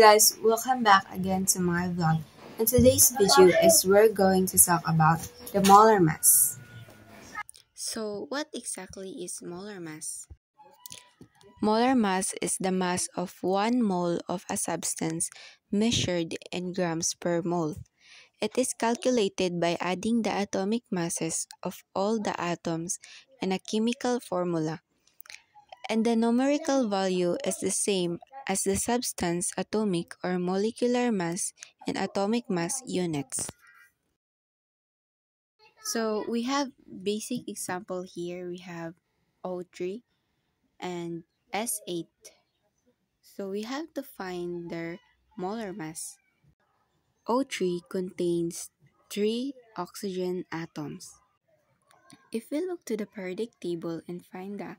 guys, welcome back again to my vlog. And today's video is we're going to talk about the molar mass. So what exactly is molar mass? Molar mass is the mass of 1 mole of a substance measured in grams per mole. It is calculated by adding the atomic masses of all the atoms in a chemical formula. And the numerical value is the same as the substance atomic or molecular mass in atomic mass units. So we have basic example here. We have O3 and S8. So we have to find their molar mass. O3 contains 3 oxygen atoms. If we look to the periodic table and find the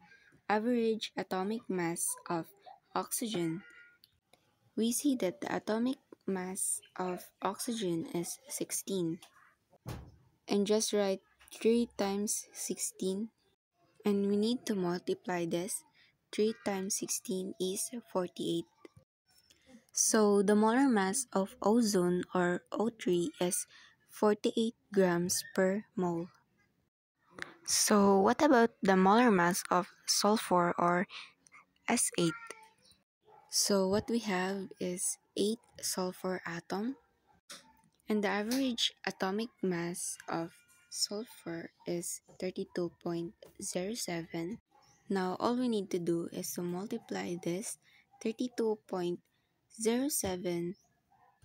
average atomic mass of oxygen, we see that the atomic mass of oxygen is 16. And just write 3 times 16. And we need to multiply this. 3 times 16 is 48. So the molar mass of ozone or O3 is 48 grams per mole. So what about the molar mass of sulfur or S8? So what we have is 8 sulfur atom, and the average atomic mass of sulfur is 32.07. Now all we need to do is to multiply this 32.07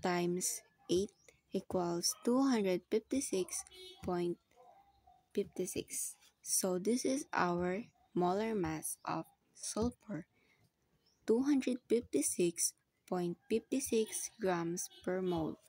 times 8 equals 256.56. So this is our molar mass of sulfur, 256.56 grams per mole.